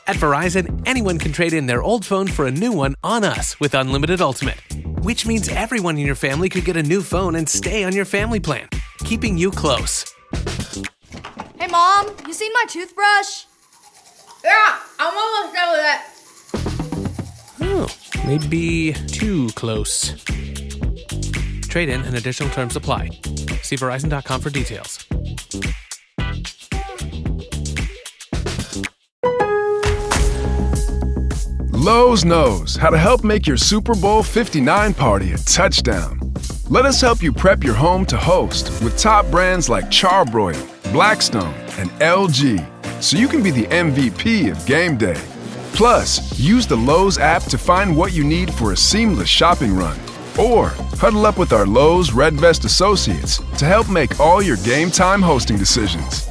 At Verizon, anyone can trade in their old phone for a new one on us with Unlimited Ultimate, which means everyone in your family could get a new phone and stay on your family plan, keeping you close. Hey, Mom, you seen my toothbrush? Yeah, I'm almost done with it. Oh, maybe too close. Trade in and additional terms apply. See Verizon.com for details. Lowe's knows how to help make your Super Bowl 59 party a touchdown. Let us help you prep your home to host with top brands like Charbroil, Blackstone, and LG, so you can be the MVP of game day. Plus, use the Lowe's app to find what you need for a seamless shopping run. Or huddle up with our Lowe's Red Vest associates to help make all your game time hosting decisions.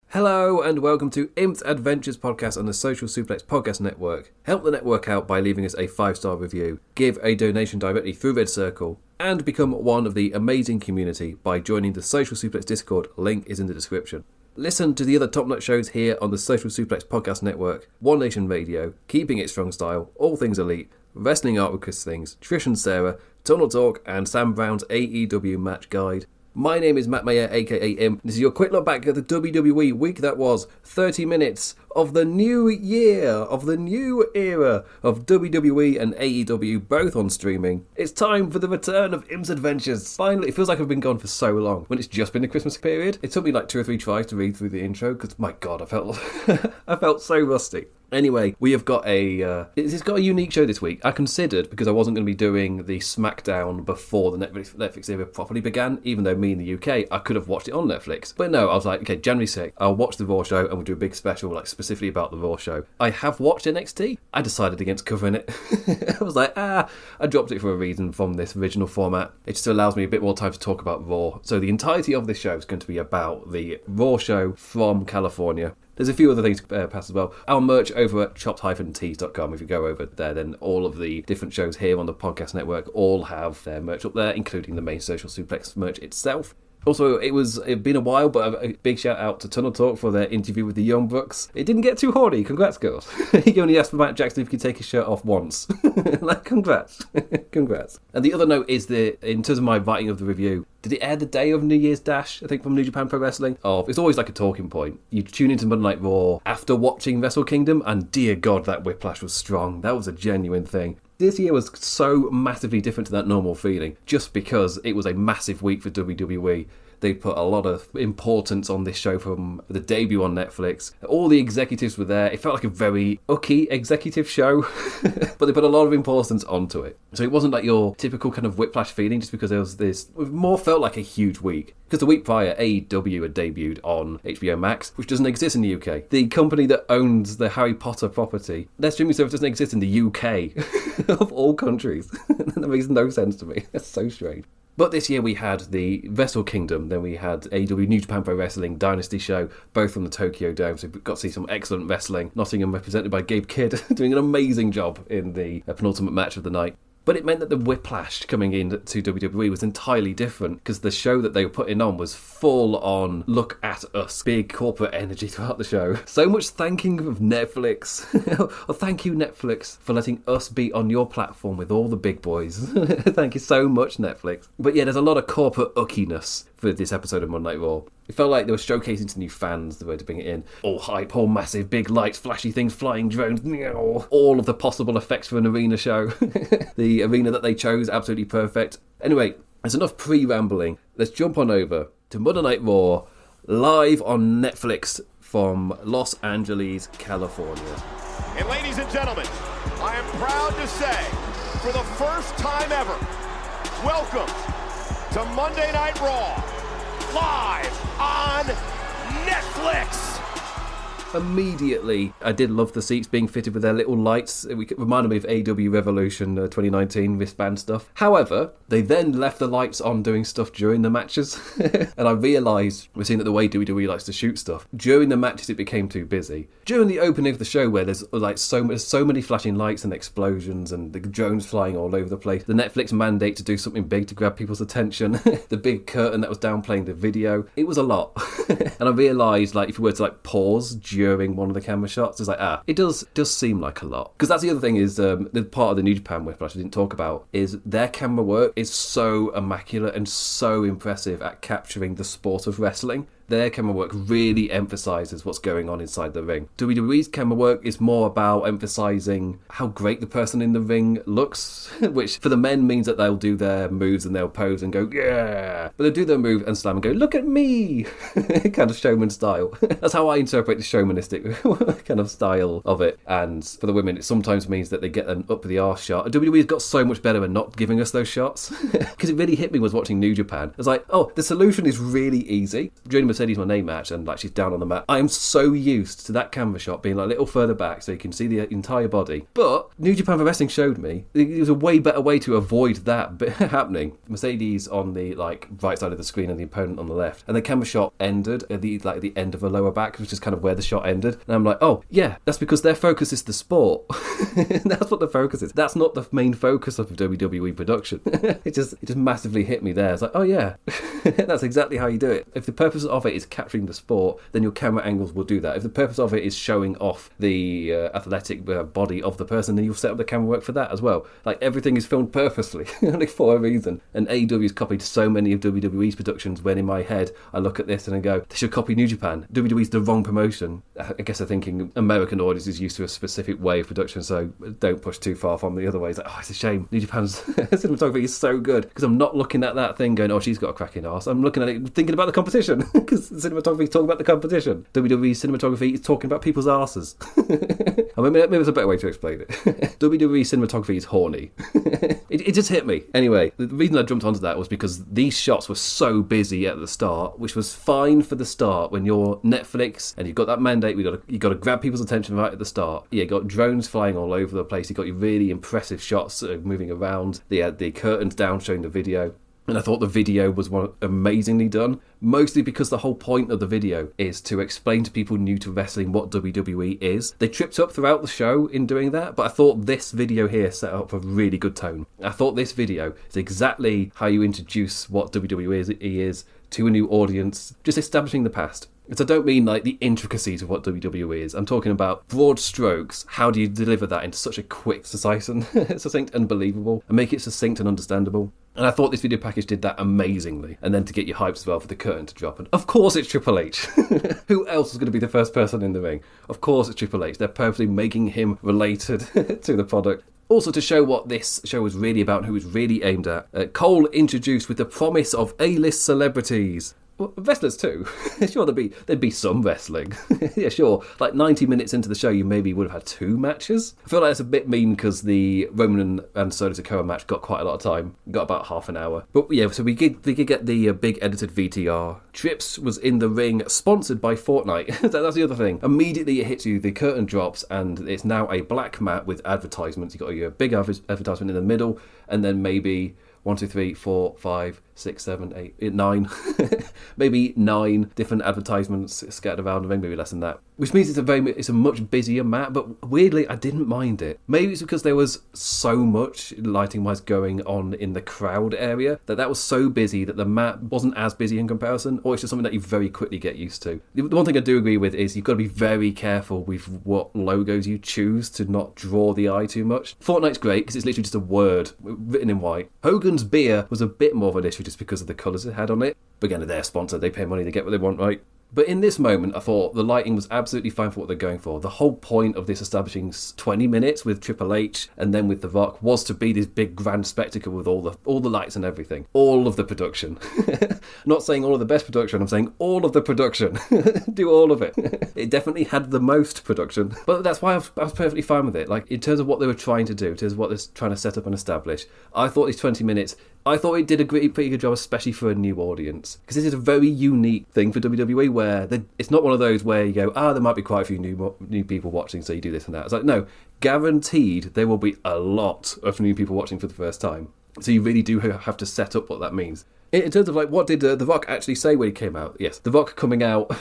Hello and welcome to Imps Adventures podcast on the Social Suplex Podcast Network. Help the network out by leaving us a 5-star review, give a donation directly through Red Circle, and become one of the amazing community by joining the Social Suplex Discord. Link is in the description. Listen to the other top-notch shows here on the Social Suplex Podcast Network, One Nation Radio, Keeping It Strong Style, All Things Elite, Wrestling Art with Chris Things, Trish and Sarah, Tunnel Talk, and Sam Brown's AEW Match Guide. My name is Matt Maher, aka Imp. This is your quick look back at the WWE week that was 30 minutes of the new year, of the new era of WWE and AEW, both on streaming. It's time for the return of Imps Adventures. Finally, it feels like I've been gone for so long when it's just been the Christmas period. It took me like 2 or 3 tries to read through the intro because, my God, I felt so rusty. Anyway, we have got it's got a unique show this week. I considered, because I wasn't going to be doing the SmackDown before the Netflix era properly began, even though me in the UK, I could have watched it on Netflix. But no, I was like, okay, January 6th, I'll watch the Raw show and we'll do a big special, like specifically about the Raw show. I have watched NXT. I decided against covering it. I was like, I dropped it for a reason from this original format. It just allows me a bit more time to talk about Raw. So the entirety of this show is going to be about the Raw show from California. There's a few other things to pass as well. Our merch over at chopped-tees.com. If you go over there, then all of the different shows here on the podcast network all have their merch up there, including the main Social Suplex merch itself. Also, it'd been a while, but a big shout out to Tunnel Talk for their interview with the Young Bucks. It didn't get too horny. Congrats, girls. He only asked for Matt Jackson if he could take his shirt off once. Like, congrats. Congrats. And the other note is that, in terms of my writing of the review, did it air the day of New Year's Dash, I think, from New Japan Pro Wrestling? It's always like a talking point. You tune into Monday Night Raw after watching Wrestle Kingdom, and dear God, that whiplash was strong. That was a genuine thing. This year was so massively different to that normal feeling, just because it was a massive week for WWE. They put a lot of importance on this show from the debut on Netflix. All the executives were there. It felt like a very ucky executive show, but they put a lot of importance onto it. So it wasn't like your typical kind of whiplash feeling just because there was this. It more felt like a huge week. Because the week prior, AEW had debuted on HBO Max, which doesn't exist in the UK. The company that owns the Harry Potter property, their streaming service doesn't exist in the UK, of all countries. That makes no sense to me. That's so strange. But this year we had the Wrestle Kingdom, then we had AEW New Japan Pro Wrestling Dynasty show, both from the Tokyo Dome, so we got to see some excellent wrestling. Nottingham represented by Gabe Kidd, doing an amazing job in the penultimate match of the night. But it meant that the whiplash coming in to WWE was entirely different because the show that they were putting on was full on look at us, big corporate energy throughout the show. So much thanking of Netflix. Well, thank you, Netflix, for letting us be on your platform with all the big boys. Thank you so much, Netflix. But yeah, there's a lot of corporate uckiness for this episode of Monday Night Raw. It felt like they were showcasing to new fans the way to bring it in. All hype, all massive, big lights, flashy things, flying drones, all of the possible effects for an arena show. The arena that they chose, absolutely perfect. Anyway, there's enough pre-rambling. Let's jump on over to Monday Night Raw, live on Netflix from Los Angeles, California. And ladies and gentlemen, I am proud to say, for the first time ever, welcome to Monday Night Raw, live on Netflix. immediately. I did love the seats being fitted with their little lights. It reminded me of AW Revolution 2019 wristband stuff. However, they then left the lights on doing stuff during the matches. And I realised, we're seeing that the way WWE likes to shoot stuff, during the matches it became too busy. During the opening of the show, where there's like so many flashing lights and explosions and the drones flying all over the place, the Netflix mandate to do something big to grab people's attention, the big curtain that was downplaying the video, it was a lot. And I realised, like, if you were to like pause during one of the camera shots, it's like, it does seem like a lot. Because that's the other thing is, the part of the New Japan whiplash I didn't talk about is their camera work is so immaculate and so impressive at capturing the sport of wrestling. Their camera work really emphasises what's going on inside the ring. WWE's camera work is more about emphasising how great the person in the ring looks, which for the men means that they'll do their moves and they'll pose and go, yeah! But they'll do their move and slam and go, look at me! Kind of showman style. That's how I interpret the showmanistic kind of style of it. And for the women, it sometimes means that they get an up the arse shot. WWE's got so much better at not giving us those shots. Because it really hit me was watching New Japan. I was like, oh, the solution is really easy. During Mercedes Moné match, and like she's down on the mat, I am so used to that camera shot being like a little further back so you can see the entire body. But New Japan for Wrestling showed me it was a way better way to avoid that happening. Mercedes on the like right side of the screen and the opponent on the left, and the camera shot ended at the end of the lower back, which is kind of where the shot ended. And I'm like, oh yeah, that's because their focus is the sport. That's what the focus is. That's not the main focus of WWE production. It just massively hit me there. It's like, oh yeah, that's exactly how you do it. If the purpose of it is capturing the sport, then your camera angles will do that. If the purpose of it is showing off the athletic body of the person, then you'll set up the camera work for that as well. Like, everything is filmed purposely, only for a reason. And AEW's copied so many of WWE's productions when in my head I look at this and I go, they should copy New Japan. WWE's the wrong promotion. I guess I'm thinking American audience is used to a specific way of production, so don't push too far from the other way. It's like, oh, it's a shame. New Japan's cinematography is so good, because I'm not looking at that thing going, oh, she's got a cracking arse. I'm looking at it thinking about the competition, because cinematography is talking about the competition. WWE cinematography is talking about people's arses. I mean, maybe there's a better way to explain it. WWE cinematography is horny. It just hit me. Anyway, the reason I jumped onto that was because these shots were so busy at the start, which was fine for the start when you're Netflix and you've got that mandate. You got to grab people's attention right at the start. Yeah, you got drones flying all over the place. You got your really impressive shots moving around. They had the curtains down showing the video. And I thought the video was amazingly done, mostly because the whole point of the video is to explain to people new to wrestling what WWE is. They tripped up throughout the show in doing that, but I thought this video here set up a really good tone. I thought this video is exactly how you introduce what WWE is to a new audience, just establishing the past. So I don't mean like the intricacies of what WWE is. I'm talking about broad strokes. How do you deliver that into such a quick, succinct and believable, and make it succinct and understandable? And I thought this video package did that amazingly. And then to get you hyped as well for the curtain to drop. And of course it's Triple H. Who else is going to be the first person in the ring? Of course it's Triple H. They're purposely making him related to the product. Also, to show what this show was really about and who it's really aimed at, Cole introduced with the promise of A-list celebrities. Well, wrestlers too. Sure, there'd be some wrestling. Yeah, sure. Like 90 minutes into the show, you maybe would have had 2 matches. I feel like it's a bit mean because the Roman and Solo Sikoa match got quite a lot of time. Got about half an hour. But yeah, so we could get the big edited VTR. Trips was in the ring, sponsored by Fortnite. That's the other thing. Immediately it hits you, the curtain drops, and it's now a black mat with advertisements. You've got your big advertisement in the middle, and then maybe 1, 2, 3, 4, 5, 6, 7, 8, 9. Maybe 9 different advertisements scattered around the ring, maybe less than that. Which means it's a much busier mat, but weirdly I didn't mind it. Maybe it's because there was so much lighting-wise going on in the crowd area that was so busy that the mat wasn't as busy in comparison, or it's just something that you very quickly get used to. The one thing I do agree with is you've got to be very careful with what logos you choose to not draw the eye too much. Fortnite's great because it's literally just a word written in white. Hogan's beer was a bit more of an issue just because of the colours it had on it. But again, they're their sponsor, they pay money, they get what they want, right? But in this moment, I thought the lighting was absolutely fine for what they're going for. The whole point of this establishing 20 minutes with Triple H and then with The Rock was to be this big grand spectacle with all the lights and everything. All of the production. Not saying all of the best production, I'm saying all of the production. Do all of it. It definitely had the most production. But that's why I was perfectly fine with it. Like, in terms of what they were trying to do, in terms of what they're trying to set up and establish, I thought these 20 minutes I thought it did a pretty good job, especially for a new audience. Because this is a very unique thing for WWE where it's not one of those where you go, there might be quite a few new people watching, so you do this and that. It's like, no, guaranteed there will be a lot of new people watching for the first time. So you really do have to set up what that means. In terms of, like, what did The Rock actually say when he came out? Yes, The Rock coming out.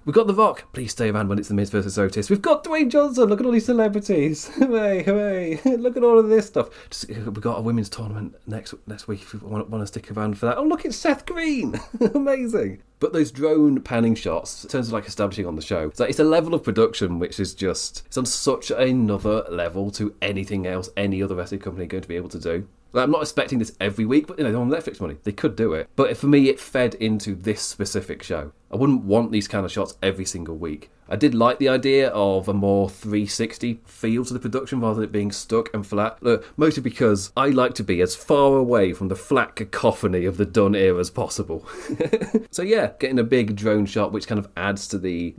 We've got The Rock. Please stay around when it's The Miz versus Otis. We've got Dwayne Johnson. Look at all these celebrities. Hooray, hooray. Look at all of this stuff. We've got a women's tournament next week if you want to stick around for that. Oh, look, it's Seth Green. Amazing. But those drone panning shots, in terms of, like, establishing on the show, it's a level of production which is just, it's on such another level to anything else any other wrestling company are going to be able to do. Like, I'm not expecting this every week, but, they're on Netflix money. They could do it. But for me, it fed into this specific show. I wouldn't want these kind of shots every single week. I did like the idea of a more 360 feel to the production rather than it being stuck and flat. Look, mostly because I like to be as far away from the flat cacophony of the Dunn era as possible. So yeah, getting a big drone shot which kind of adds to the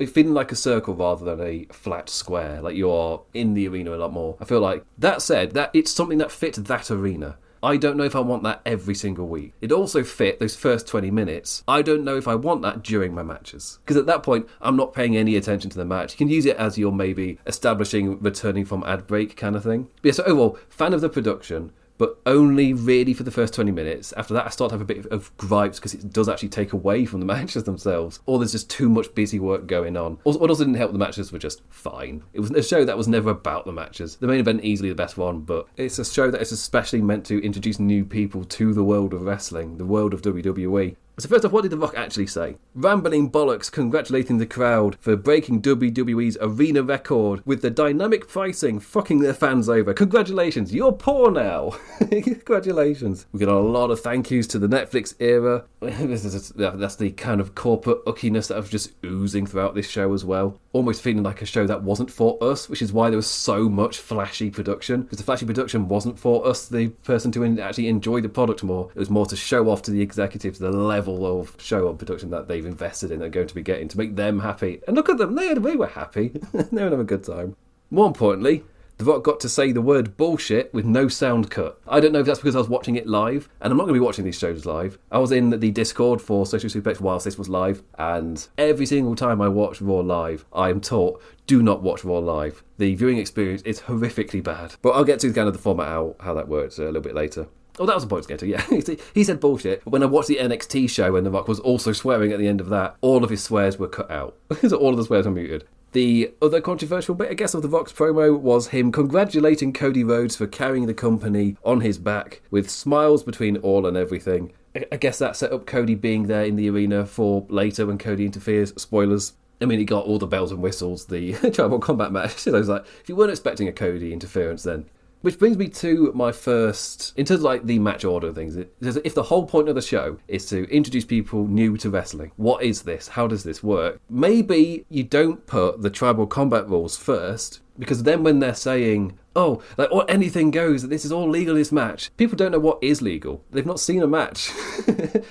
feeling like a circle rather than a flat square, like you're in the arena a lot more. I feel like, that said, that it's something that fits that arena. I don't know if I want that every single week. It also fit those first 20 minutes. I don't know if I want that during my matches. Because at that point, I'm not paying any attention to the match. You can use it as you're maybe establishing returning from ad break kind of thing. But yeah, so overall, fan of the production, but only really for the first 20 minutes. After that, I start to have a bit of gripes because it does actually take away from the matches themselves. Or there's just too much busy work going on. What also didn't help, the matches were just fine. It was a show that was never about the matches. The main event, easily the best one, but it's a show that is especially meant to introduce new people to the world of wrestling, the world of WWE. So first off, what did The Rock actually say? Rambling bollocks congratulating the crowd for breaking WWE's arena record with the dynamic pricing, fucking their fans over. Congratulations, you're poor now. Congratulations. We got a lot of thank yous to the Netflix era. That's the kind of corporate uckiness that was just oozing throughout this show as well. Almost feeling like a show that wasn't for us, which is why there was so much flashy production. Because the flashy production wasn't for us, the person to actually enjoy the product more. It was more to show off to the executives the level of show on production that they've invested in and are going to be getting to make them happy. And look at them, they were happy. They were having a good time. More importantly, The Rock got to say the word bullshit with no sound cut. I don't know if that's because I was watching it live, and I'm not going to be watching these shows live. I was in the Discord for Social Suplex whilst this was live, and every single time I watch Raw live, I am taught, do not watch Raw live. The viewing experience is horrifically bad. But I'll get to kind of the format, how that works a little bit later. Oh, that was the point to get to, yeah. He said bullshit. But when I watched the NXT show and The Rock was also swearing at the end of that, all of his swears were cut out. So all of the swears were muted. The other controversial bit, I guess, of The Rock's promo was him congratulating Cody Rhodes for carrying the company on his back with smiles between all and everything. I guess that set up Cody being there in the arena for later when Cody interferes. Spoilers. I mean, he got all the bells and whistles, the Tribal Combat match. So I was like, if you weren't expecting a Cody interference then. Which brings me to my first, in terms of like the match order things, if the whole point of the show is to introduce people new to wrestling, what is this? How does this work? Maybe you don't put the Tribal Combat rules first, because then when they're saying, oh, like, or anything goes, this is all legal in this match, people don't know what is legal. They've not seen a match.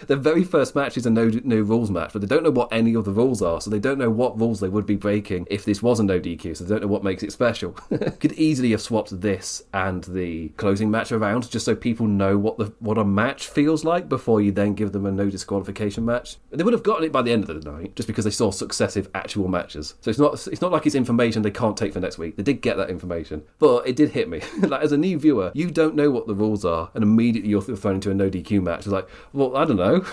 Their very first match is a no rules match, but they don't know what any of the rules are, so they don't know what rules they would be breaking if this was a no DQ, so they don't know what makes it special. Could easily have swapped this and the closing match around, just so people know what a match feels like before you then give them a no disqualification match. They would have gotten it by the end of the night, just because they saw successive actual matches. So it's not like it's information they can't take for next week. They did get that information, but it did hit me. Like, as a new viewer, you don't know what the rules are, and immediately you're thrown into a no DQ match. It's like, well, I don't know.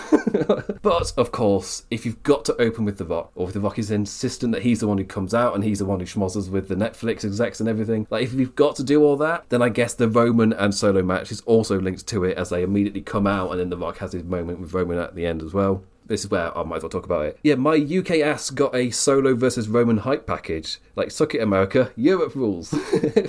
But of course, if you've got to open with The Rock, or if The Rock is insistent that he's the one who comes out and he's the one who schmozzes with the Netflix execs and everything, like, if you've got to do all that, then I guess the Roman and Solo match is also linked to it, as they immediately come out, and then The Rock has his moment with Roman at the end as well. This is where I might as well talk about it. Yeah, my UK ass got a Solo versus Roman hype package. Like, suck it, America. Europe rules.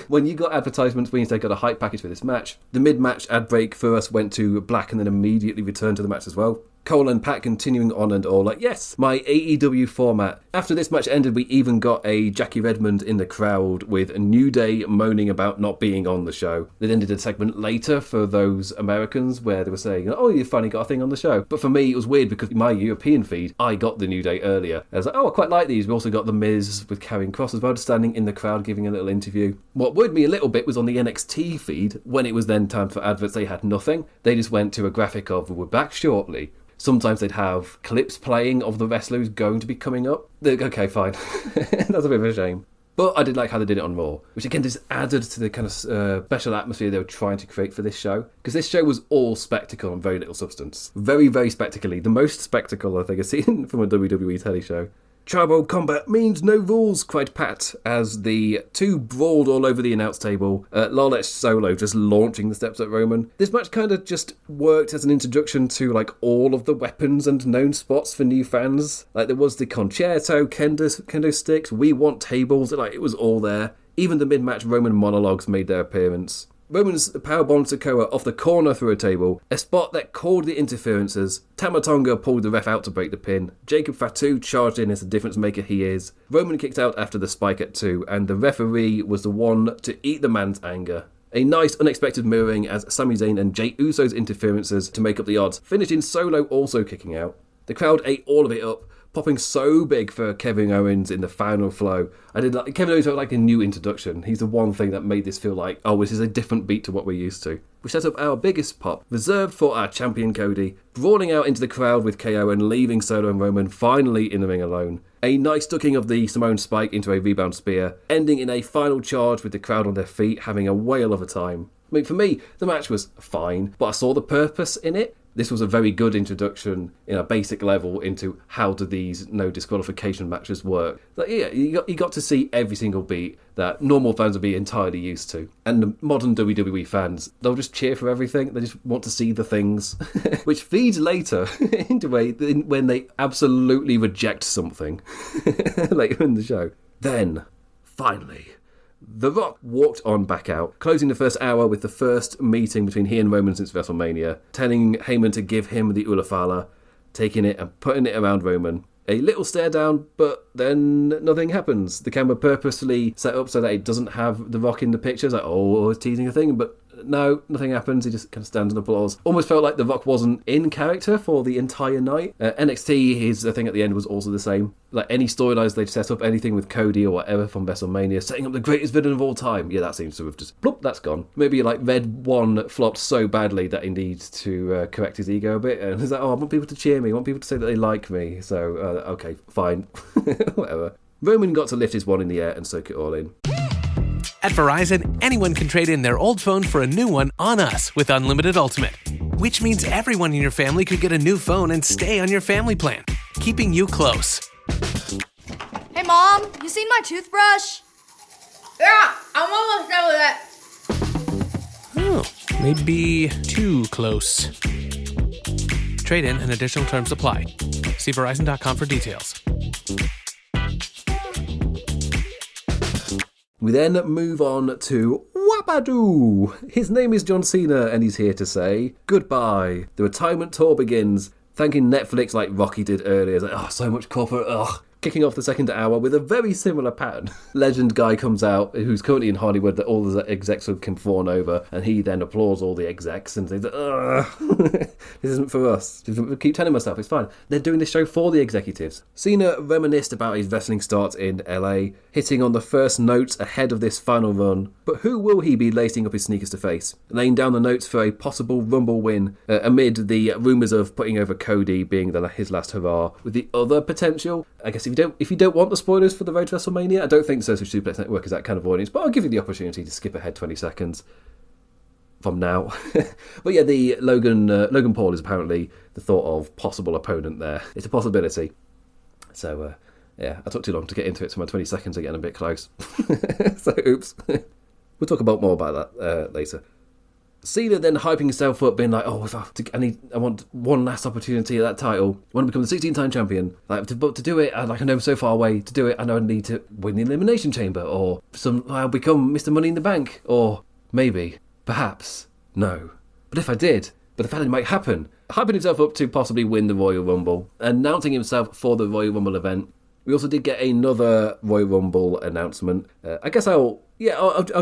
When you got advertisements, means they got a hype package for this match. The mid-match ad break for us went to black and then immediately returned to the match as well. Cole and Pat continuing on and all, like, yes, my AEW format. After this match ended, we even got a Jackie Redmond in the crowd with a New Day moaning about not being on the show. They then did a segment later for those Americans where they were saying, oh, you finally got a thing on the show. But for me, it was weird because my European feed, I got the New Day earlier. I was like, oh, I quite like these. We also got The Miz with Karrion Kross as well, just standing in the crowd giving a little interview. What worried me a little bit was on the NXT feed, when it was then time for adverts, they had nothing. They just went to a graphic of, we're back shortly. Sometimes they'd have clips playing of the wrestler who's going to be coming up. Okay, fine. That's a bit of a shame. But I did like how they did it on Raw, which again just added to the kind of special atmosphere they were trying to create for this show. Because this show was all spectacle and very little substance. Very, very spectacularly. The most spectacle I think I've seen from a WWE telly show. Tribal combat means no rules, cried Pat, as the two brawled all over the announce table. Lawless Solo just launching the steps at Roman. This match kind of just worked as an introduction to like all of the weapons and known spots for new fans. Like there was the concerto, kendo sticks, we want tables, like it was all there. Even the mid-match Roman monologues made their appearance. Roman's powerbomb Sikoa off the corner through a table, a spot that called the interferences. Tama Tonga pulled the ref out to break the pin. Jacob Fatu charged in as the difference maker he is. Roman kicked out after the spike at 2, and the referee was the one to eat the man's anger. A nice unexpected mirroring as Sami Zayn and Jey Uso's interferences to make up the odds, finished in Solo also kicking out. The crowd ate all of it up, popping so big for Kevin Owens in the final flow. Kevin Owens felt like a new introduction. He's the one thing that made this feel like, oh, this is a different beat to what we're used to. We set up our biggest pop, reserved for our champion Cody, brawling out into the crowd with KO and leaving Solo and Roman finally in the ring alone. A nice ducking of the Samoan spike into a rebound spear, ending in a final charge with the crowd on their feet, having a whale of a time. I mean, for me, the match was fine, but I saw the purpose in it. This was a very good introduction in a basic level into how do these no disqualification matches work. Like, yeah, you got to see every single beat that normal fans would be entirely used to. And the modern WWE fans, they'll just cheer for everything. They just want to see the things, which feeds later into when they absolutely reject something later in the show. Then, finally, The Rock walked on back out, closing the first hour with the first meeting between he and Roman since WrestleMania, telling Heyman to give him the Ulafala, taking it and putting it around Roman. A little stare down, but then nothing happens. The camera purposely set up so that it doesn't have The Rock in the picture. It's like, oh, it's teasing a thing, but no, nothing happens. He just kind of stands and applauds. Almost felt like The Rock wasn't in character for the entire night. NXT, his thing at the end was also the same. Like any storylines they've set up, anything with Cody or whatever from WrestleMania, setting up the greatest villain of all time. Yeah, that seems to have just, bloop, that's gone. Maybe like Red 1 flopped so badly that he needs to correct his ego a bit. And he's like, oh, I want people to cheer me. I want people to say that they like me. So, okay, fine. Whatever. Roman got to lift his one in the air and soak it all in. At Verizon, anyone can trade in their old phone for a new one on us with Unlimited Ultimate, which means everyone in your family could get a new phone and stay on your family plan, keeping you close. Hey, Mom, you seen my toothbrush? Yeah, I'm almost done with that. Oh, maybe too close. Trade in and additional terms apply. See Verizon.com for details. We then move on to Wabadoo. His name is John Cena and he's here to say goodbye. The retirement tour begins, thanking Netflix like Rocky did earlier. It's like, oh, so much corporate, ugh. Kicking off the second hour with a very similar pattern. Legend guy comes out, who's currently in Hollywood, that all the execs can fawn over, and he then applauds all the execs and says, ugh, this isn't for us. I keep telling myself, it's fine. They're doing this show for the executives. Cena reminisced about his wrestling starts in LA, hitting on the first notes ahead of this final run. But who will he be lacing up his sneakers to face? Laying down the notes for a possible Rumble win, amid the rumours of putting over Cody being his last hurrah, with the other potential, I guess if you don't want the spoilers for the road to WrestleMania, I don't think the Social Suplex Network is that kind of audience, but I'll give you the opportunity to skip ahead 20 seconds from now. But yeah, the Logan Paul is apparently the thought of possible opponent there. It's a possibility. So yeah, I took too long to get into it, so my 20 seconds are getting a bit close. So oops. We'll talk about more about that later. Cena then hyping himself up, being like, oh, I want one last opportunity at that title. I want to become the 16-time champion. But to do it, I know I'm so far away. To do it, I know I need to win the Elimination Chamber, or I'll become Mr. Money in the Bank, or maybe, perhaps, no. But if I did, but the fact it might happen, hyping himself up to possibly win the Royal Rumble, announcing himself for the Royal Rumble event. We also did get another Royal Rumble announcement. I guess I'll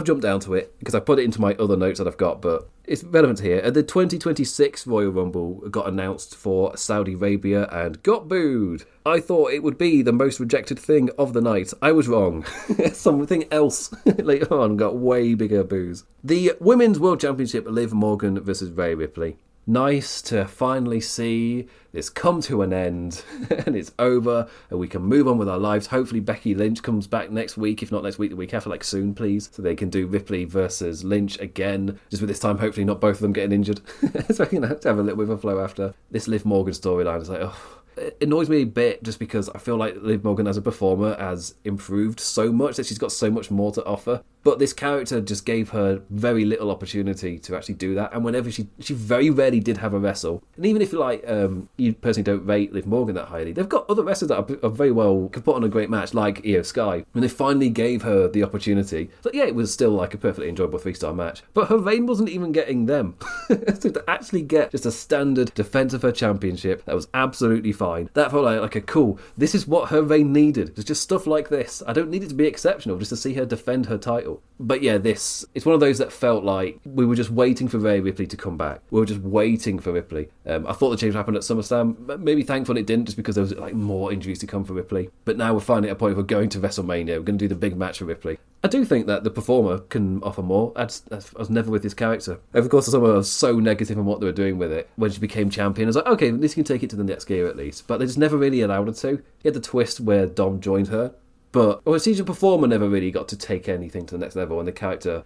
jump down to it because I put it into my other notes that I've got, but it's relevant here. The 2026 Royal Rumble got announced for Saudi Arabia and got booed. I thought it would be the most rejected thing of the night. I was wrong. Something else later on got way bigger boos. The Women's World Championship, Liv Morgan versus Rhea Ripley. Nice to finally see this come to an end and it's over and we can move on with our lives. Hopefully Becky Lynch comes back next week, if not next week, the week after, like soon, please, so they can do Ripley versus Lynch again, just with this time hopefully not both of them getting injured. So we can have to have a little bit of a flow after. This Liv Morgan storyline is like, it annoys me a bit just because I feel like Liv Morgan as a performer has improved so much that she's got so much more to offer. But this character just gave her very little opportunity to actually do that. And whenever she very rarely did have a wrestle. And even if you personally don't rate Liv Morgan that highly, they've got other wrestlers that are very well, could put on a great match, like Io Sky. When they finally gave her the opportunity, so yeah, it was still like a perfectly enjoyable 3-star match. But her reign wasn't even getting them. So to actually get just a standard defense of her championship, that was absolutely fine. That felt like a cool, this is what her reign needed. It's just stuff like this. I don't need it to be exceptional, just to see her defend her title. But yeah, it's one of those that felt like we were just waiting for Rhea Ripley to come back. We were just waiting for Ripley. I thought the change happened at SummerSlam. Maybe thankful it didn't, just because there was like more injuries to come for Ripley. But now we're finally at a point where we're going to WrestleMania. We're going to do the big match for Ripley. I do think that the performer can offer more. I was never with this character. Of course, someone was so negative on what they were doing with it. When she became champion, I was like, okay, this can take it to the next gear at least. But they just never really allowed her to. You had the twist where Dom joined her. But the performer never really got to take anything to the next level, and the character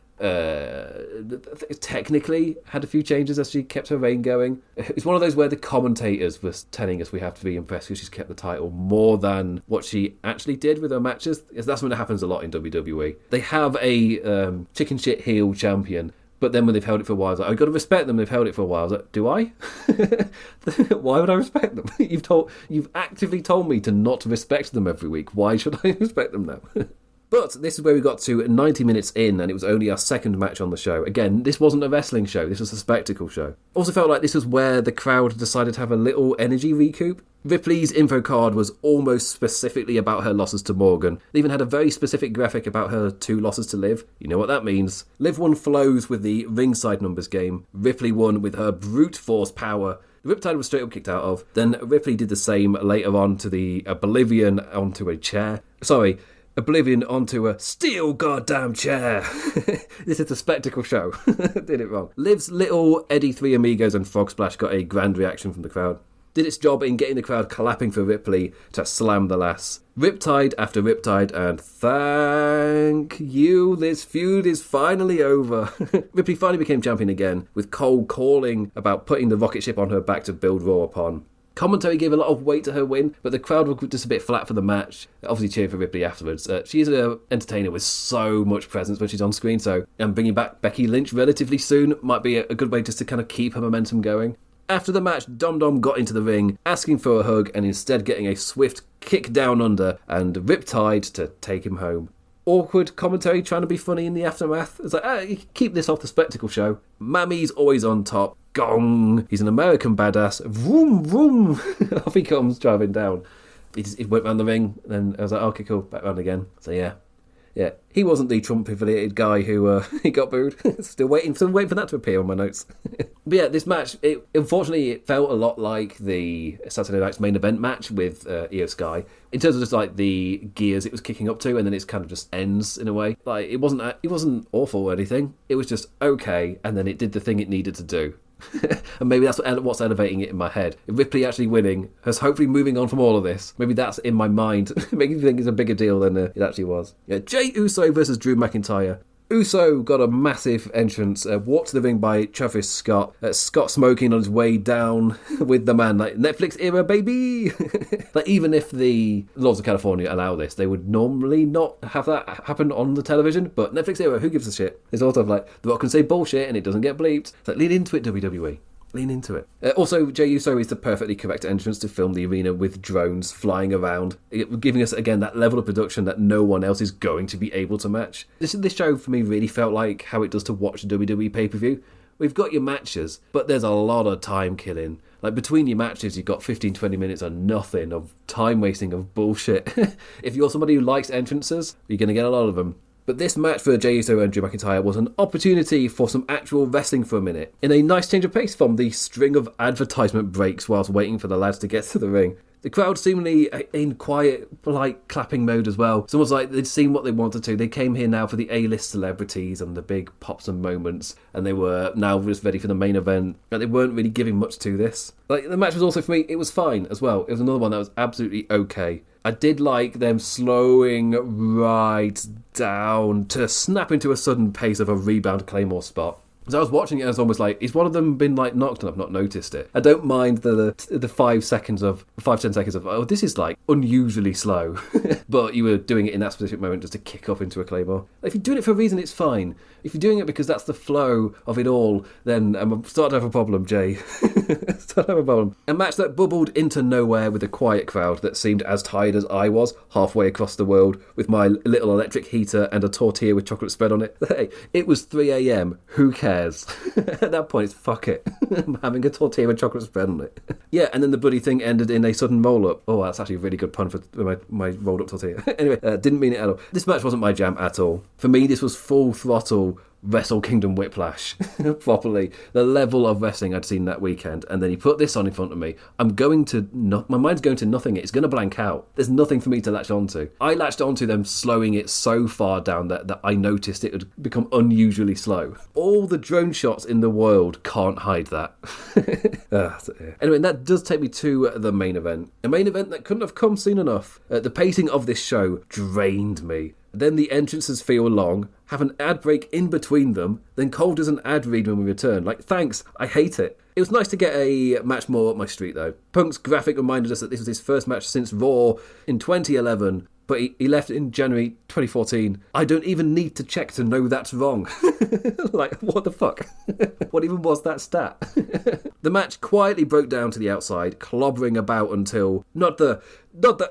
technically had a few changes as she kept her reign going. It's one of those where the commentators were telling us we have to be impressed because she's kept the title more than what she actually did with her matches. That's when it happens a lot in WWE. They have a chicken shit heel champion, but then when they've held it for a while, it's like, I've got to respect them, they've held it for a while. I was like, do I? Why would I respect them? You've actively told me to not respect them every week. Why should I respect them now? But this is where we got to 90 minutes in, and it was only our second match on the show. Again, this wasn't a wrestling show, this was a spectacle show. Also felt like this was where the crowd decided to have a little energy recoup. Ripley's info card was almost specifically about her losses to Morgan. They even had a very specific graphic about her 2 losses to Liv. You know what that means. Liv won flows with the ringside numbers game. Ripley won with her brute force power. The Riptide was straight up kicked out of. Then Ripley did the same later on to the Oblivion onto a chair. Oblivion onto a steel goddamn chair. This is a spectacle show. Did it wrong. Liv's little Eddie Three Amigos and Frog Splash got a grand reaction from the crowd. Did its job in getting the crowd clapping for Ripley to slam the lass. Riptide after Riptide, and thank you, this feud is finally over. Ripley finally became champion again, with Cole calling about putting the rocket ship on her back to build Raw upon. Commentary gave a lot of weight to her win, but the crowd were just a bit flat for the match. Obviously cheering for Ripley afterwards. She's an entertainer with so much presence when she's on screen, so bringing back Becky Lynch relatively soon might be a good way just to kind of keep her momentum going. After the match, Dom Dom got into the ring, asking for a hug and instead getting a swift kick down under and Riptide to take him home. Awkward commentary trying to be funny in the aftermath. It's like, keep this off the spectacle show. Mammy's always on top. Gong. He's an American badass. Vroom, vroom. Off he comes driving down. He went round the ring, and I was like, okay, cool, back round again. So yeah, he wasn't the Trump-affiliated guy who he got booed. Still waiting for that to appear on my notes. But yeah, this match, unfortunately, it felt a lot like the Saturday Night's main event match with Io Sky. In terms of just like the gears it was kicking up to, and then it kind of just ends in a way. Like it wasn't awful or anything. It was just okay, and then it did the thing it needed to do. And maybe that's what's elevating it in my head. Ripley actually winning, us hopefully moving on from all of this. Maybe that's in my mind, making me think it's a bigger deal than it actually was. Yeah, Jey Uso versus Drew McIntyre. Uso got a massive entrance, walked to the ring by Travis Scott. Scott smoking on his way down with the man, like Netflix era, baby. Like even if the laws of California allow this, they would normally not have that happen on the television. But Netflix era, who gives a shit? It's sort of like The Rock can say bullshit and it doesn't get bleeped. It's like lean into it, WWE. Lean into it. Also, Jey Uso is the perfectly correct entrance to film the arena with drones flying around, giving us, again, that level of production that no one else is going to be able to match. This show, for me, really felt like how it does to watch a WWE pay-per-view. We've got your matches, but there's a lot of time killing. Like, between your matches, you've got 15-20 minutes of nothing, of time wasting, of bullshit. If you're somebody who likes entrances, you're going to get a lot of them. But this match for Jey Uso and Drew McIntyre was an opportunity for some actual wrestling for a minute, in a nice change of pace from the string of advertisement breaks whilst waiting for the lads to get to the ring. The crowd seemingly in quiet, polite clapping mode as well. It's almost like they'd seen what they wanted to. They came here now for the A-list celebrities and the big pops and moments, and they were now just ready for the main event. And they weren't really giving much to this. Like, the match was also, for me, it was fine as well. It was another one that was absolutely okay. I did like them slowing right down to snap into a sudden pace of a rebound Claymore spot. As I was watching it, I was almost like, is one of them been like knocked and I've not noticed it? I don't mind the 5 seconds of 5-10 seconds of, oh, this is like unusually slow. But you were doing it in that specific moment just to kick off into a Claymore. If you're doing it for a reason, it's fine. If you're doing it because that's the flow of it all, then I'm starting to have a problem, Jay. Starting to have a problem. A match that bubbled into nowhere with a quiet crowd that seemed as tired as I was halfway across the world with my little electric heater and a tortilla with chocolate spread on it. Hey, it was 3 a.m. Who cares? At that point, it's fuck it. I'm having a tortilla with chocolate spread on it. Yeah, and then the bloody thing ended in a sudden roll-up. Oh, that's actually a really good pun for my rolled-up tortilla. Anyway, didn't mean it at all. This match wasn't my jam at all. For me, this was full throttle Wrestle Kingdom Whiplash. Properly. The level of wrestling I'd seen that weekend. And then he put this on in front of me. My mind's going to nothing. It's going to blank out. There's nothing for me to latch onto. I latched onto them slowing it so far down that I noticed it had become unusually slow. All the drone shots in the world can't hide that. Anyway, and that does take me to the main event. A main event that couldn't have come soon enough. The pacing of this show drained me. Then the entrances feel long, have an ad break in between them, then Cole does an ad read when we return. Like, thanks, I hate it. It was nice to get a match more up my street, though. Punk's graphic reminded us that this was his first match since Raw in 2011, but he left in January 2014. I don't even need to check to know that's wrong. Like, what the fuck? What even was that stat? The match quietly broke down to the outside, clobbering about until, not the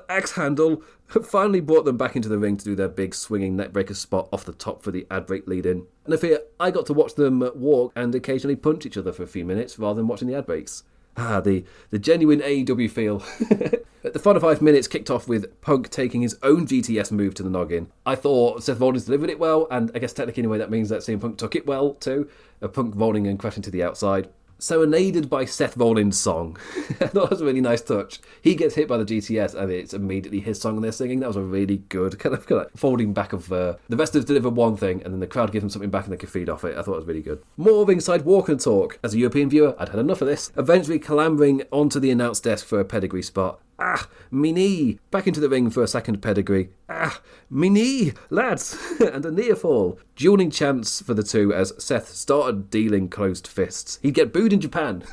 axe handle, finally brought them back into the ring to do their big swinging neckbreaker spot off the top for the ad break lead-in. And I fear I got to watch them walk and occasionally punch each other for a few minutes rather than watching the ad breaks. The genuine AEW feel. The final 5 minutes kicked off with Punk taking his own GTS move to the noggin. I thought Seth Rollins delivered it well, and I guess technically in a way that means that CM Punk took it well too. Punk rolling and crashing to the outside. Serenaded by Seth Rollins' song. I thought it was a really nice touch. He gets hit by the GTS and it's immediately his song they're singing. That was a really good kind of folding back of the wrestlers deliver one thing and then the crowd gives them something back and they can feed off it. I thought it was really good. More ringside walk and talk. As a European viewer, I'd had enough of this. Eventually clambering onto the announce desk for a pedigree spot. Me knee. Back into the ring for a second pedigree. Me knee, lads. And a near fall. Dueling chants for the two as Seth started dealing closed fists. He'd get booed in Japan.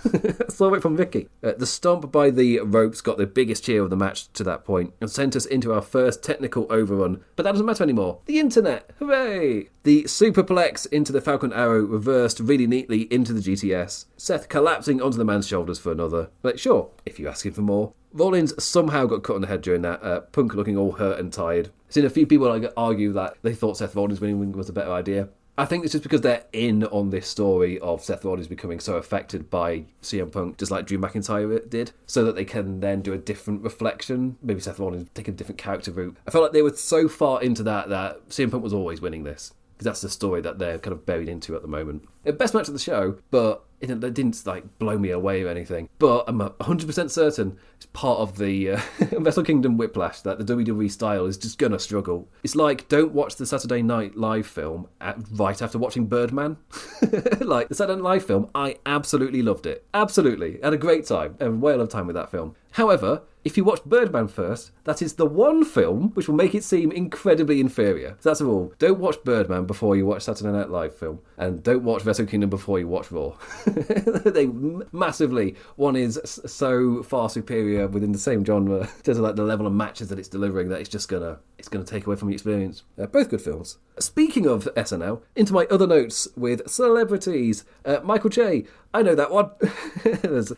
Saw it from Vicky. The stomp by the ropes got the biggest cheer of the match to that point and sent us into our first technical overrun. But that doesn't matter anymore. The internet. Hooray! The superplex into the Falcon Arrow reversed really neatly into the GTS. Seth collapsing onto the man's shoulders for another. But sure, if you ask him for more. Rollins somehow got cut on the head during that, Punk looking all hurt and tired. I've seen a few people argue that they thought Seth Rollins winning was a better idea. I think it's just because they're in on this story of Seth Rollins becoming so affected by CM Punk, just like Drew McIntyre did, so that they can then do a different reflection. Maybe Seth Rollins take a different character route. I felt like they were so far into that CM Punk was always winning this. Because that's the story that they're kind of buried into at the moment. Best match of the show, but it didn't blow me away or anything. But I'm 100% certain it's part of the Wrestle Kingdom Whiplash that the WWE style is just going to struggle. It's like, don't watch the Saturday Night Live film right after watching Birdman. Like, the Saturday Night Live film, I absolutely loved it. Absolutely. Had a great time. A whale of time with that film. However, if you watch Birdman first, that is the one film which will make it seem incredibly inferior. So that's a rule. Don't watch Birdman before you watch Saturday Night Live film. And don't watch Wrestle Kingdom before you watch Raw. They massively, one is so far superior within the same genre, just like the level of matches that it's delivering, that it's going to take away from the experience. Both good films. Speaking of SNL, into my other notes with celebrities. Michael Che, I know that one.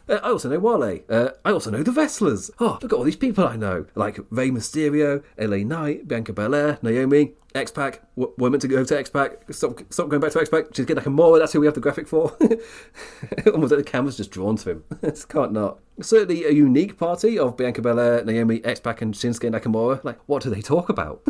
I also know Wale. I also know the wrestlers. Oh, look at all these people I know. Like Rey Mysterio, LA Knight, Bianca Belair, Naomi, X-Pac. We're meant to go to X-Pac. Stop going back to X-Pac. She's getting Nakamura. That's who we have the graphic for. Almost like the camera's just drawn to him. Just can't not. Certainly a unique party of Bianca Belair, Naomi, X-Pac and Shinsuke Nakamura. Like, what do they talk about?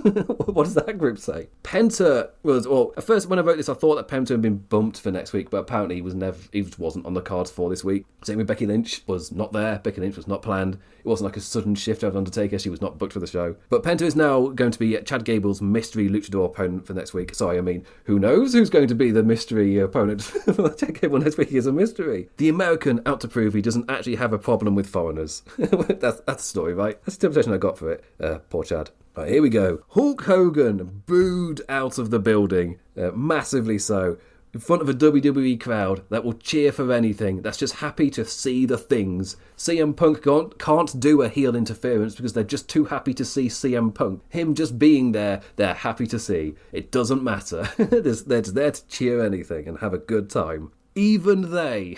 What does that group say? Penta was, well, at first when I wrote this I thought that Penta had been bumped for next week, but apparently he just wasn't on the cards for this week. Same with Becky Lynch, was not there. Becky Lynch was not planned. It wasn't like a sudden shift over Undertaker. She was not booked for the show. But Penta is now going to be Chad Gable's mystery luchador opponent for next week. Sorry, I mean, who knows who's going to be the mystery opponent for Chad Gable next week is a mystery. The American out to prove he doesn't actually have a problem with foreigners. That's the story, right? That's the interpretation I got for it. Poor Chad. Right, here we go. Hulk Hogan booed out of the building. Massively so. In front of a WWE crowd that will cheer for anything, that's just happy to see the things. CM Punk can't do a heel interference because they're just too happy to see CM Punk. Him just being there, they're happy to see. It doesn't matter. They're just there to cheer anything and have a good time. Even they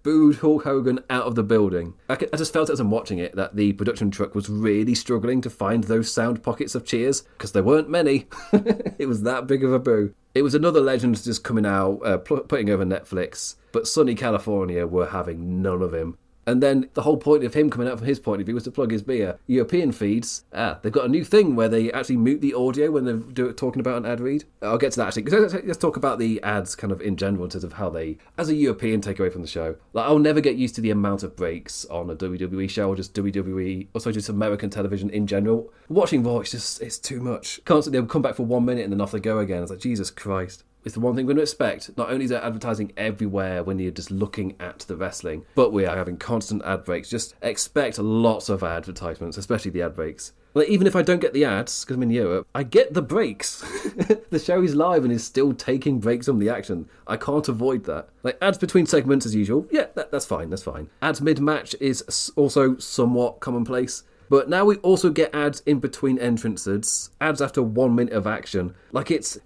booed Hulk Hogan out of the building. I just felt as I'm watching it that the production truck was really struggling to find those sound pockets of cheers because there weren't many. It was that big of a boo. It was another legend just coming out, putting over Netflix, but sunny California were having none of him. And then the whole point of him coming out from his point of view was to plug his beer. European feeds, they've got a new thing where they actually mute the audio when they're talking about an ad read. I'll get to that actually. Let's talk about the ads kind of in general in terms of how they, as a European, take away from the show. Like, I'll never get used to the amount of breaks on a WWE show or just WWE, or just American television in general. Watching Raw, it's too much. Constantly they'll come back for 1 minute and then off they go again. It's like, Jesus Christ. It's the one thing we're going to expect. Not only is there advertising everywhere when you're just looking at the wrestling, but we are having constant ad breaks. Just expect lots of advertisements, especially the ad breaks. Like, even if I don't get the ads, because I'm in Europe, I get the breaks. The show is live and is still taking breaks from the action. I can't avoid that. Like, ads between segments as usual. Yeah, that's fine, that's fine. Ads mid-match is also somewhat commonplace. But now we also get ads in between entrances, ads after 1 minute of action. Like, it's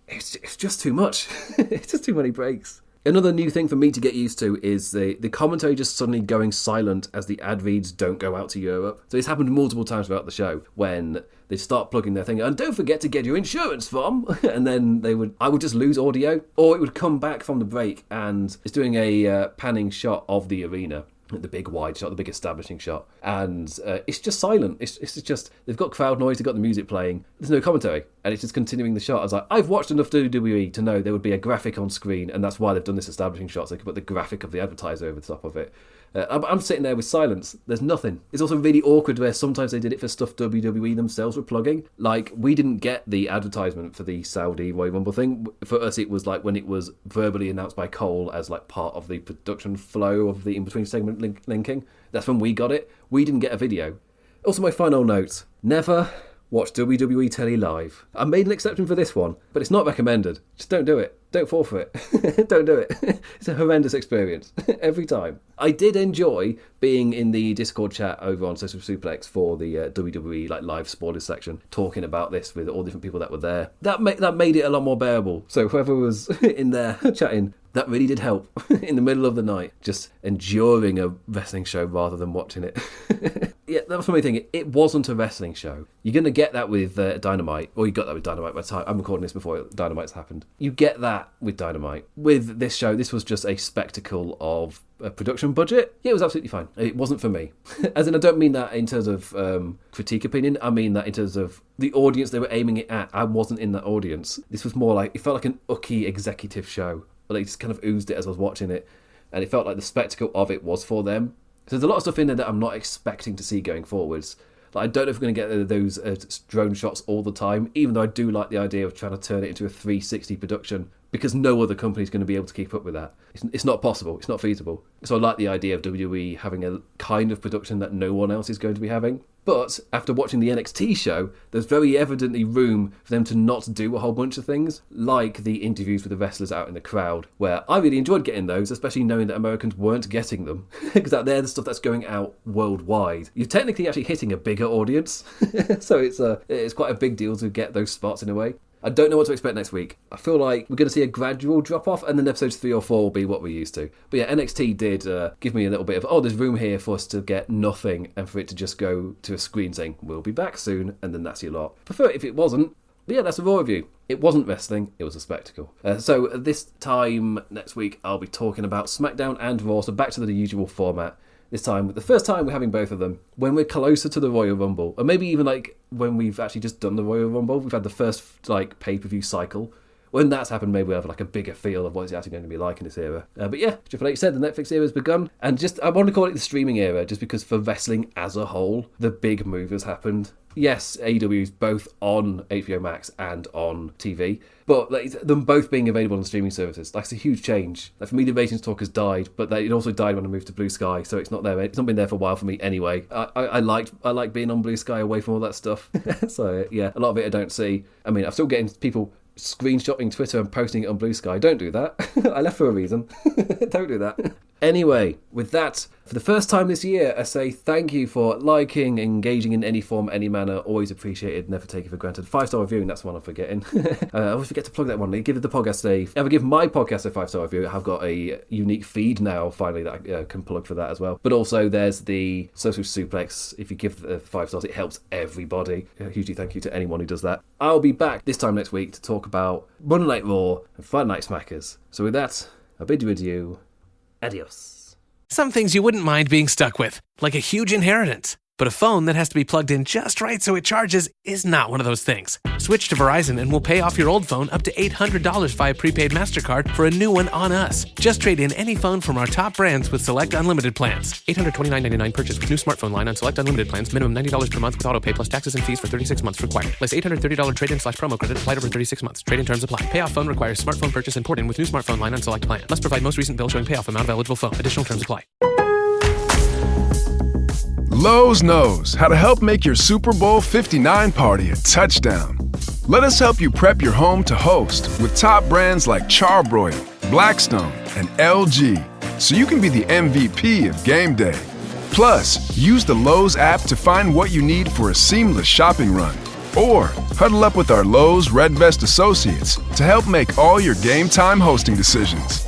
just too much. It's just too many breaks. Another new thing for me to get used to is the commentary just suddenly going silent as the ad reads don't go out to Europe. So it's happened multiple times throughout the show when they start plugging their thing, and don't forget to get your insurance form, and then I would just lose audio, or it would come back from the break and it's doing a panning shot of the arena. The big wide shot, the big establishing shot, and it's just silent. It's just, they've got crowd noise, they've got the music playing, there's no commentary, and it's just continuing the shot. I was like, I've watched enough WWE to know there would be a graphic on screen, and that's why they've done this establishing shot, so they could put the graphic of the advertiser over the top of it. I'm sitting there with silence. There's nothing. It's also really awkward where sometimes they did it for stuff WWE themselves were plugging. Like, we didn't get the advertisement for the Saudi Royal Rumble thing. For us, it was like when it was verbally announced by Cole as like part of the production flow of the in-between segment linking. That's when we got it. We didn't get a video. Also, my final note. Never watch WWE telly live. I made an exception for this one, but it's not recommended. Just don't do it. Don't fall for it. Don't do it. It's a horrendous experience. Every time. I did enjoy being in the Discord chat over on Social Suplex for the WWE like live spoilers section, talking about this with all different people that were there. That made it a lot more bearable. So whoever was in there chatting, that really did help in the middle of the night, just enduring a wrestling show rather than watching it. Yeah, that was my thing. It wasn't a wrestling show. You're going to get that with Dynamite, or you got that with Dynamite by the time I'm recording this before Dynamite's happened. You get that with Dynamite. With this show, this was just a spectacle of a production budget. Yeah, it was absolutely fine. It wasn't for me. As in, I don't mean that in terms of critique opinion. I mean that in terms of the audience they were aiming it at. I wasn't in that audience. This was more like, it felt like an ucky executive show. But they just kind of oozed it as I was watching it. And it felt like the spectacle of it was for them. So there's a lot of stuff in there that I'm not expecting to see going forwards. Like, I don't know if we're going to get those drone shots all the time, even though I do like the idea of trying to turn it into a 360 production, because no other company is going to be able to keep up with that. It's not possible. It's not feasible. So I like the idea of WWE having a kind of production that no one else is going to be having. But after watching the NXT show, there's very evidently room for them to not do a whole bunch of things, like the interviews with the wrestlers out in the crowd, where I really enjoyed getting those, especially knowing that Americans weren't getting them, because they're the stuff that's going out worldwide. You're technically actually hitting a bigger audience, so it's quite a big deal to get those spots in a way. I don't know what to expect next week. I feel like we're going to see a gradual drop-off, and then episodes 3 or 4 will be what we're used to. But yeah, NXT did give me a little bit of, there's room here for us to get nothing, and for it to just go to a screen saying, we'll be back soon, and then that's your lot. Prefer it if it wasn't. But yeah, that's a Raw review. It wasn't wrestling, it was a spectacle. So this time next week, I'll be talking about SmackDown and Raw, so back to the usual format. This time, the first time we're having both of them, when we're closer to the Royal Rumble, or maybe even like when we've actually just done the Royal Rumble, we've had the first like pay-per-view cycle. When that's happened, maybe we'll have like a bigger feel of what it's actually going to be like in this era. But yeah, Triple H said the Netflix era has begun, and I want to call it the streaming era, just because for wrestling as a whole, the big move has happened. Yes, AEW is both on HBO Max and on TV, but like, them both being available on streaming services, that's a huge change. Like, for me, the ratings talk has died, but it also died when I moved to Blue Sky, so it's not there. It's not been there for a while for me anyway. I like being on Blue Sky away from all that stuff. So yeah, a lot of it I don't see. I mean, I'm still getting people screenshotting Twitter and posting it on Blue Sky. Don't do that. I left for a reason. Don't do that. Anyway, with that, for the first time this year, I say thank you for liking, engaging in any form, any manner. Always appreciated, never taken for granted. 5-star reviewing, that's one I'm forgetting. I always forget to plug that one. Give the podcast I give my podcast a 5-star review. I've got a unique feed now, finally, that I can plug for that as well. But also, there's the Social Suplex. If you give the 5 stars, it helps everybody. Hugely thank you to anyone who does that. I'll be back this time next week to talk about Monday Night Raw and Friday Night Smackers. So with that, I bid you adieu. Adios. Some things you wouldn't mind being stuck with, like a huge inheritance. But a phone that has to be plugged in just right so it charges is not one of those things. Switch to Verizon and we'll pay off your old phone up to $800 via prepaid MasterCard for a new one on us. Just trade in any phone from our top brands with select unlimited plans. $829.99 purchase with new smartphone line on select unlimited plans. Minimum $90 per month with autopay plus taxes and fees for 36 months required. Less $830 trade-in/promo credit applied over 36 months. Trade-in terms apply. Payoff phone requires smartphone purchase and port in with new smartphone line on select plan. Must provide most recent bill showing payoff amount of eligible phone. Additional terms apply. Lowe's knows how to help make your Super Bowl 59 party a touchdown. Let us help you prep your home to host with top brands like Charbroil, Blackstone, and LG, so you can be the MVP of game day. Plus, use the Lowe's app to find what you need for a seamless shopping run. Or huddle up with our Lowe's Red Vest associates to help make all your game time hosting decisions.